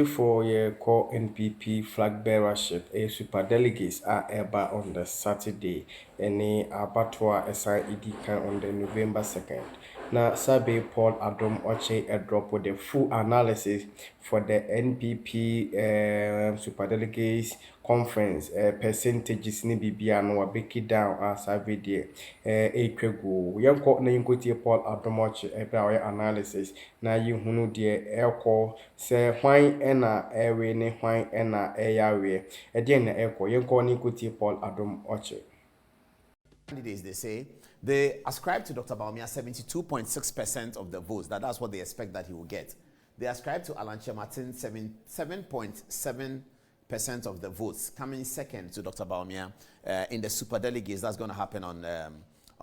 for your core NPP flag bearership, a super delegates are eba on the Saturday, and a abattoir SIED on the November 2nd. Now, Sabe Paul Adom Okyere a drop with the full analysis for the NPP superdelegates conference percentages ni bibia no wa break it down as I video etwago yanko na yinkotie Paul Adom Okyere e bra we analysis na yihunu de ekọ se hwan na ewe ne hwan na eyawe e de na ekọ yanko na yinkotie Paul Adom Okyere. Candidates, they say, they ascribe to Dr. Bawumia 72.6% of the votes. That's what they expect that he will get. They ascribe to Alan Martin 7.7% of the votes, coming second to Dr. Bawumia in the super delegates. That's going to happen on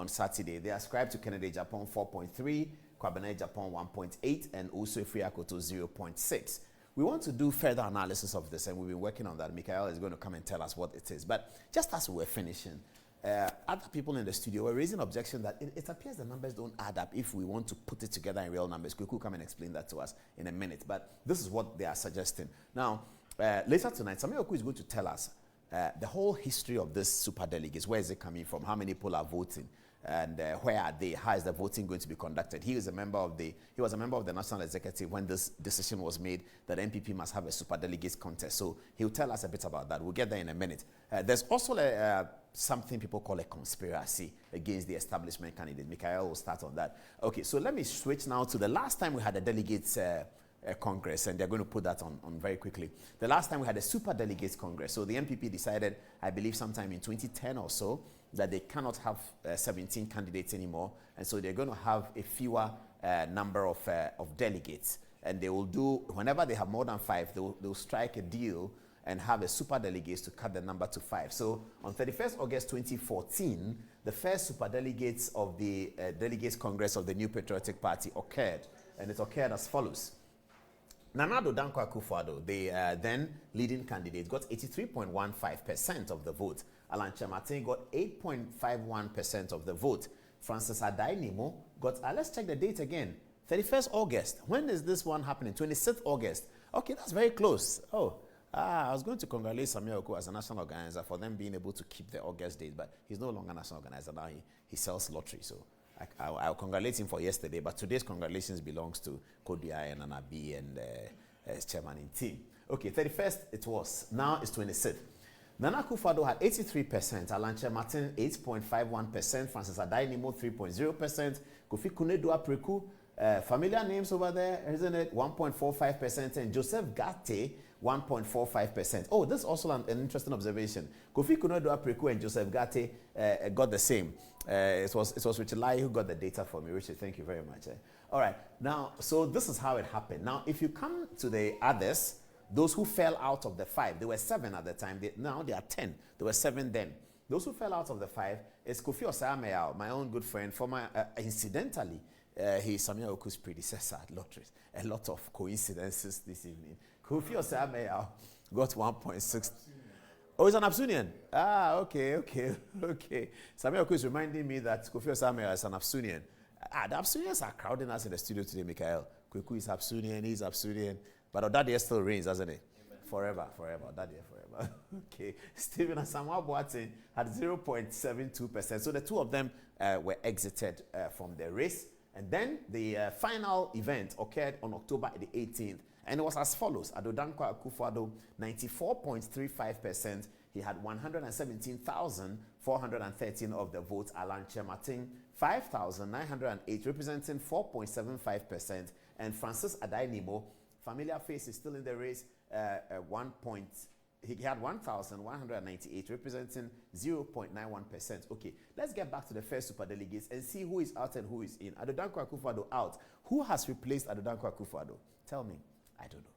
Saturday. They ascribe to Kennedy Japan 4.3, Kwabena Japan 1.8, and also Friakoto 0.6. We want to do further analysis of this, and we've been working on that. Michael is going to come and tell us what it is. But just as we're finishing, other people in the studio were raising objection that it appears the numbers don't add up if we want to put it together in real numbers. Kuku come and explain that to us in a minute. But this is what they are suggesting. Now, later tonight, Samuel Oku is going to tell us the whole history of this super delegates. Where is it coming from? How many people are voting? And where are they? How is the voting going to be conducted? He was a member of the National Executive when this decision was made that NPP must have a super delegates contest. So he'll tell us a bit about that. We'll get there in a minute. There's also something people call a conspiracy against the establishment candidate. Michael will start on that. Okay, so let me switch now to the last time we had a delegates Congress, and they're going to put that on very quickly. The last time we had a super delegates Congress, so the NPP decided, I believe sometime in 2010 or so, that they cannot have 17 candidates anymore, and so they're going to have a fewer number of delegates, and they will do, whenever they have more than 5, they'll strike a deal and have a super delegates to cut the number to 5. So on 31st August 2014, the first super delegates of the Delegates Congress of the New Patriotic Party occurred, and it occurred as follows. Nana Addo Dankwa Akufo-Addo, the then leading candidate, got 83.15% of the vote. Alan Martin got 8.51% of the vote. Francis Adai-Nimo got, let's check the date again, 31st August. When is this one happening? 26th August. Okay, that's very close. I was going to congratulate Samuel Oku as a national organizer for them being able to keep the August date, but he's no longer a national organizer now. He sells lottery, so I'll congratulate him for yesterday, but today's congratulations belongs to Kodia and Anabi and his chairman in team. Okay, 31st it was. Now it's 26th. Nana Akufo-Addo had 83%, Alan Martin 8.51%, Francis Adai-Nimo 3.0%, Kofi Kunedu Apreku, familiar names over there, isn't it? 1.45%, and Joseph Gate 1.45%. Oh, this is also an interesting observation. Kofi Kunedu Apreku and Joseph Gate got the same. It was Richard Lai who got the data for me. Richard, thank you very much. All right, now, so this is how it happened. Now, if you come to the others, those who fell out of the 5, there were 7 at the time. Now they are 10. There were 7 then. Those who fell out of the 5 is Kofi Osei-Ameyaw, my own good friend, former, incidentally, he's Samuel Oku's predecessor at lotteries. A lot of coincidences this evening. Kofi Osei-Ameyaw got 1.6. Oh, he's an Absunian. Okay. Samuel Oku is reminding me that Kofi Osei-Ameyaw is an Absunian. The Absunians are crowding us in the studio today, Michael. Kweku is Absunian, he's Absunian. But Odadie still reigns, doesn't it? Forever. Odadie forever. Okay. Stephen Asamoah Boateng had 0.72%. So the two of them were exited from the race. And then the final event occurred on October the 18th. And it was as follows. Addo Dankwa Akufo-Addo, 94.35%. He had 117,413 of the votes. Alan Martin, 5,908, representing 4.75%. And Francis Adai-Nimo, familiar face, is still in the race. He had 1,198, representing 0.91%. Okay, let's get back to the first super delegates and see who is out and who is in. Addo Dankwa Akufo-Addo out. Who has replaced Addo Dankwa Akufo-Addo? Tell me. I don't know.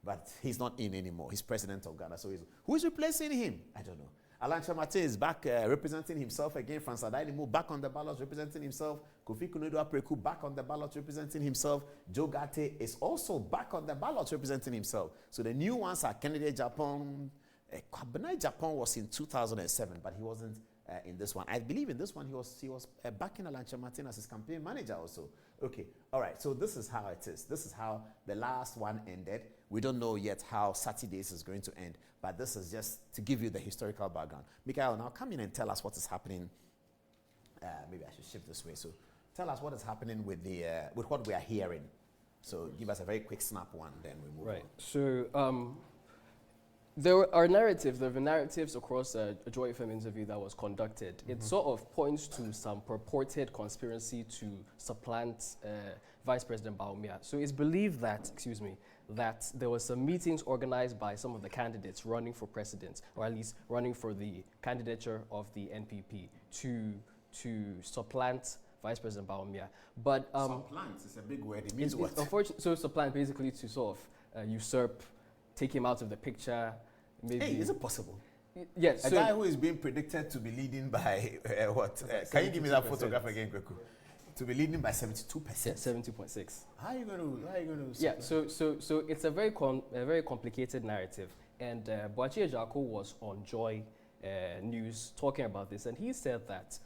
But he's not in anymore. He's president of Ghana. So who is replacing him? I don't know. Alan Martin is back representing himself again. Francis Adai-Nimo back on the ballot representing himself. Kofi Kunedu Apreku back on the ballot representing himself. Joe Gate is also back on the ballot representing himself. So the new ones are Kennedy Japan. Kwabena Japan was in 2007, but he wasn't in this one. I believe in this one he was backing Alan Martin as his campaign manager also. Okay, all right. So this is how it is. This is how the last one ended. We don't know yet how Saturdays is going to end, but this is just to give you the historical background. Mikael, now come in and tell us what is happening. Maybe I should shift this way. So tell us what is happening with with what we are hearing. So give us a very quick snap one, then we move on. So there are narratives across a Joy FM interview that was conducted. It sort of points to some purported conspiracy to supplant Vice President Bawumia. So it's believed that, that there was some meetings organized by some of the candidates running for president, or at least running for the candidature of the NPP to supplant Vice President Bawumia. But supplant is a big word. It means what? Unfortunately, so supplant basically to sort of usurp, take him out of the picture. Maybe. Hey, is it possible? Yes. A guy who is being predicted to be leading by what? Can you give me that photograph again, Kweku? To be leading by 72%. Yeah, 70.6. How are you going to? Yeah. So it's a very complicated narrative, and Boakye Ejako was on Joy News talking about this, and he said that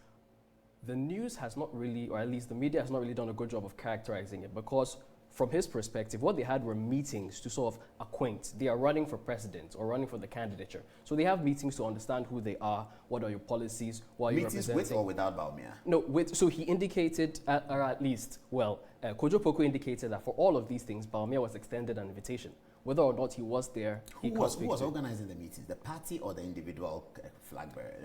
the news has not really, or at least the media has not really done a good job of characterizing it, because from his perspective, what they had were meetings to sort of acquaint. They are running for president or running for the candidature. So they have meetings to understand who they are, what are your policies, what are you representing. Meetings with or without Bawumia? No, so he indicated, or at least, Kojo Poku indicated that for all of these things, Bawumia was extended an invitation. Whether or not he was there, who was organizing the meetings? The party or the individual flag bearer,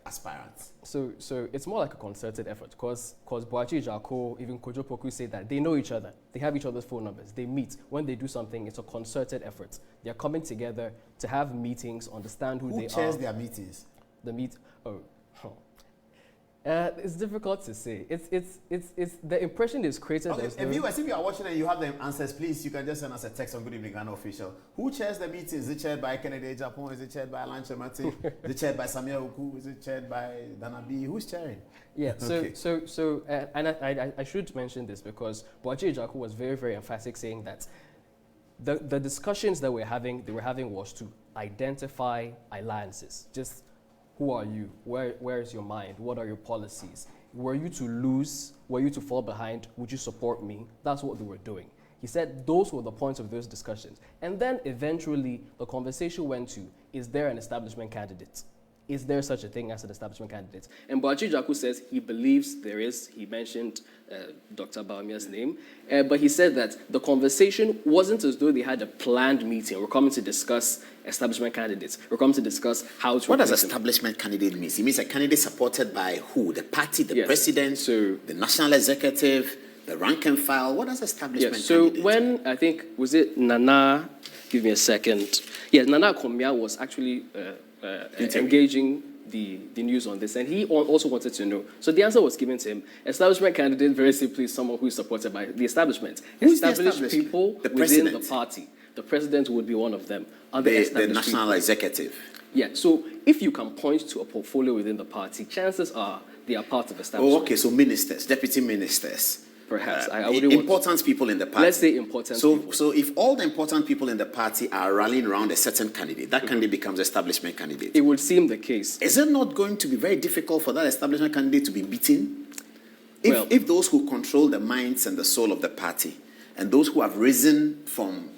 aspirants? So it's more like a concerted effort, because Boakye Ejako, even Kojo Poku say that they know each other. They have each other's phone numbers. They meet. When they do something, it's a concerted effort. They're coming together to have meetings, understand who they are. Who chairs their meetings? It's difficult to say. It's the impression is created. Okay, if you are watching and you have the answers, please, you can just send us a text on Good Evening Ghana Official. Who chairs the meetings? Is it chaired by Kennedy Japan? Is it chaired by Alan Chemate? Is it chaired by Samia Oku? Is it chaired by Danabi? Who's chairing? Yeah. And I should mention this because Boakye Ejako was very, very emphatic, saying that the discussions that they were having was to identify alliances. Just who are you? Where is your mind? What are your policies? Were you to lose? Were you to fall behind? Would you support me? That's what they were doing. He said those were the points of those discussions. And then eventually the conversation went to, is there an establishment candidate? Is there such a thing as an establishment candidate? And Boakye Ejako says he believes there is. He mentioned Dr. Bawumia's name. But he said that the conversation wasn't as though they had a planned meeting. We're coming to discuss establishment candidates. We're coming to discuss how to... What does establishment candidate mean? It means a candidate supported by who? The party, the president, the national executive, the rank and file. What does establishment candidate So when, I think, was it Nana... Give me a second. Yeah, Nana Komia was actually... engaging the news on this, and he also wanted to know. So the answer was given to him. Establishment candidate, very simply, is someone who is supported by the establishment. Established people within the party. The president would be one of them. The national executive. Yeah, so if you can point to a portfolio within the party, chances are they are part of establishment. Oh, okay, so ministers, deputy ministers. Perhaps. Important people in the party. Let's say important people. So if all the important people in the party are rallying around a certain candidate, that candidate becomes establishment candidate. It would seem the case. Is it not going to be very difficult for that establishment candidate to be beaten? If those who control the minds and the soul of the party, and those who have risen from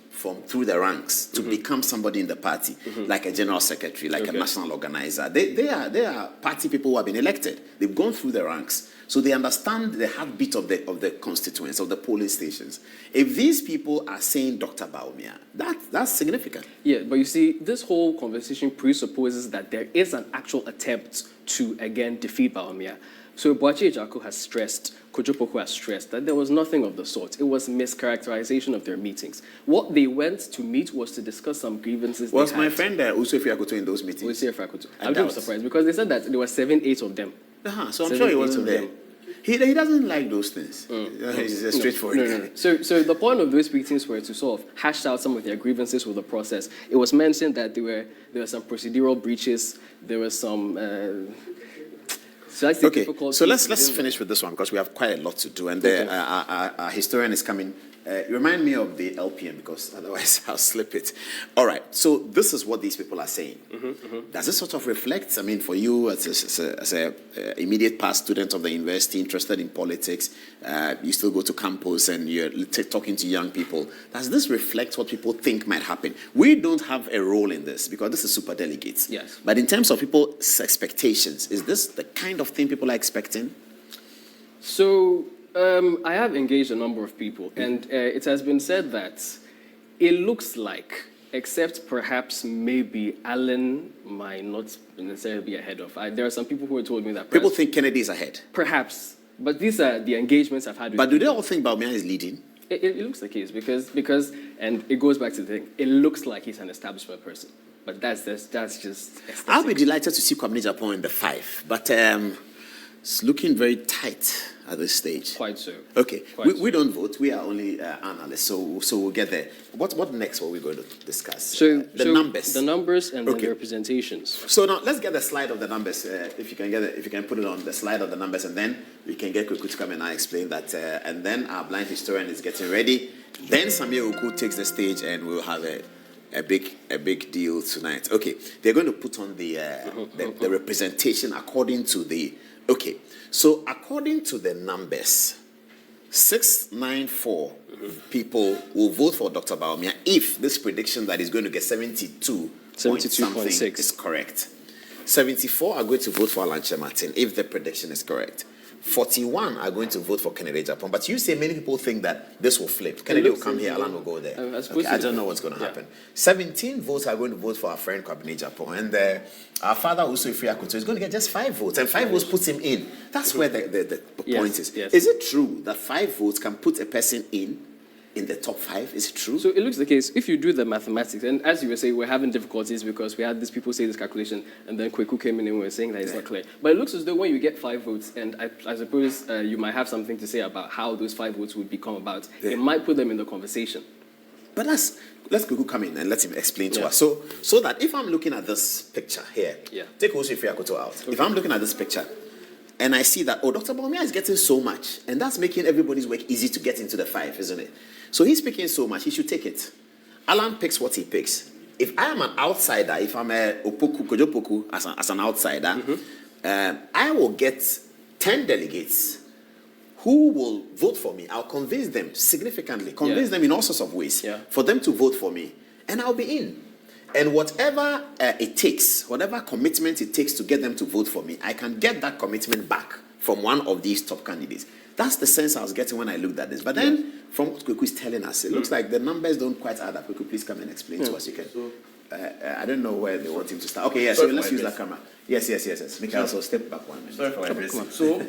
through the ranks to become somebody in the party, like a general secretary, like a national organizer, they are party people who have been elected. They've gone through the ranks. So they understand the heartbeat of the constituents, of the polling stations. If these people are saying Dr. Bawumia, that's significant. Yeah, but you see, this whole conversation presupposes that there is an actual attempt to, again, defeat Bawumia. So Boakye Ejako has stressed, Kojo Poku has stressed, that there was nothing of the sort. It was mischaracterization of their meetings. What they went to meet was to discuss some grievances. Was my friend Usofi Akoto in those meetings? Usofi Akoto. I'm just surprised because they said that there were 7-8 of them. So I'm sure he wasn't there. He doesn't like those things. He's a straightforward guy. So the point of those meetings were to sort of hash out some of their grievances with the process. It was mentioned that there were some procedural breaches. There were some So that's the Okay, difficult so piece let's within finish with this one because we have quite a lot to do, and Okay. our historian is coming. Remind me of the LPM because otherwise I'll slip it. All right, so this is what these people are saying. Does this sort of reflect? I mean, for you as a immediate past student of the university, interested in politics, you still go to campus and you're talking to young people. Does this reflect what people think might happen? We don't have a role in this because this is super delegates. Yes. But in terms of people's expectations, is this the kind of thing people are expecting? So I have engaged a number of people, and it has been said that it looks like, except perhaps maybe Allen might not necessarily be ahead of. There are some people who have told me that People think Kennedy is ahead. perhaps, but these are the engagements I've had with But do they all think Baumia is leading? It looks like he is because, and it goes back to the thing, it looks like he's an establishment person. But that's just aesthetic. I'll be delighted to see Kwabena Japan in the 5, but it's looking very tight at this stage. Quite so. Okay, Quite we don't vote. We are only analysts, so we'll get there. What next? What are we going to discuss? So the numbers. The numbers and then Okay. the representations. So now let's get the slide of the numbers. If you can put it on the slide of the numbers, and then we can get Kuku to come and explain that. And then our blind historian is getting ready. Then Samuel Uku takes the stage, and we'll have a big deal tonight. Okay, they're going to put on the representation according to the. Okay, so according to the numbers, 694 people will vote for Dr. Baumia if this prediction that he's going to get 72.6 is correct. 74 are going to vote for Alan Martin if the prediction is correct. 41 are going to vote for Kennedy Japan. But you say many people think that this will flip. Kennedy will come here, Alan will go there. I don't know what's going to happen. 17 votes are going to vote for our friend Kwabena Japan. And our father, also Ifri Akoto, is going to get just 5 votes. And 5 votes puts him in. That's where the point is. Yes. Is it true that 5 votes can put a person in the top 5? Is it true? So it looks the case. If you do the mathematics, and as you were saying, we're having difficulties because we had these people say this calculation, and then Kweku came in and we were saying that it's not clear. But it looks as though when you get 5 votes, and I suppose you might have something to say about how those 5 votes would become about, it might put them in the conversation. But let's Kweku come in and let him explain to us. So that if I'm looking at this picture here, take also Ifri Akoto out. Okay. If I'm looking at this picture, and I see that, Dr. Baumia is getting so much, and that's making everybody's work easy to get into the 5, isn't it? So he's picking so much, he should take it. Alan picks what he picks. If I am an outsider, if I'm a Kojo Poku as an outsider, I will get 10 delegates who will vote for me. I'll convince them significantly, convince them in all sorts of ways for them to vote for me, and I'll be in. And whatever it takes, whatever commitment it takes to get them to vote for me, I can get that commitment back from one of these top candidates. That's the sense I was getting when I looked at this. But then, from what Kweku is telling us, it looks like the numbers don't quite add up. Kweku, please come and explain to us. You can. I don't know where they want him to start. Okay, yeah, so let's use that camera. Yes. Mikhail, so step back 1 minute. Sorry for my addressing. So,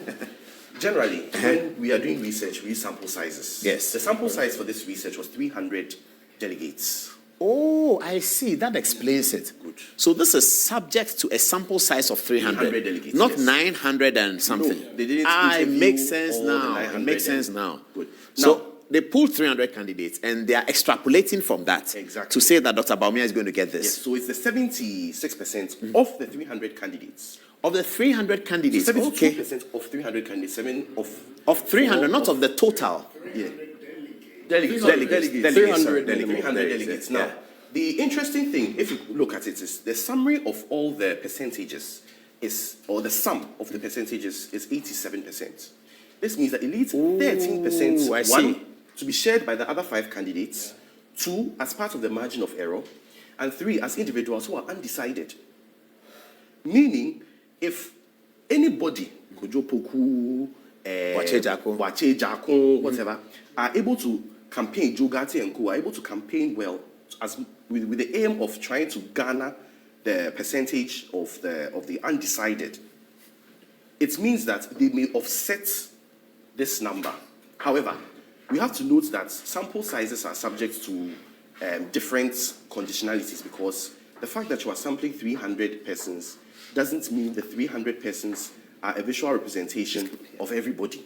generally, when we are doing research, we use sample sizes. Yes. The sample size for this research was 300 delegates. Oh, I see. That explains it. Good. So this is subject to a sample size of 300 delegates, not yes. 900 and something. No, they didn't it interview makes sense all the now. It 900 makes sense now. Good. So Now- they pulled 300 candidates, and they are extrapolating from that Exactly. to say that Dr. Baumia is going to get this. Yes, so it's the 76% of the 300 candidates. Of the 300 candidates, 72% of 300 candidates, of 300, not of the total. Delegates. 300 delegates. Now, the interesting thing, if you look at it, is the summary of all the percentages or the sum of the percentages is 87%. This means that it leaves 13%, I see. one, to be shared by the other 5 candidates, 2, as part of the margin of error, and 3, as individuals who are undecided. Meaning, if anybody, Kojo Poku, Wache Jako, whatever, are able to campaign, Jogati and Co, are able to campaign well, with the aim of trying to garner the percentage of the undecided, it means that they may offset this number. However, we have to note that sample sizes are subject to different conditionalities, because the fact that you are sampling 300 persons doesn't mean the 300 persons are a visual representation of everybody.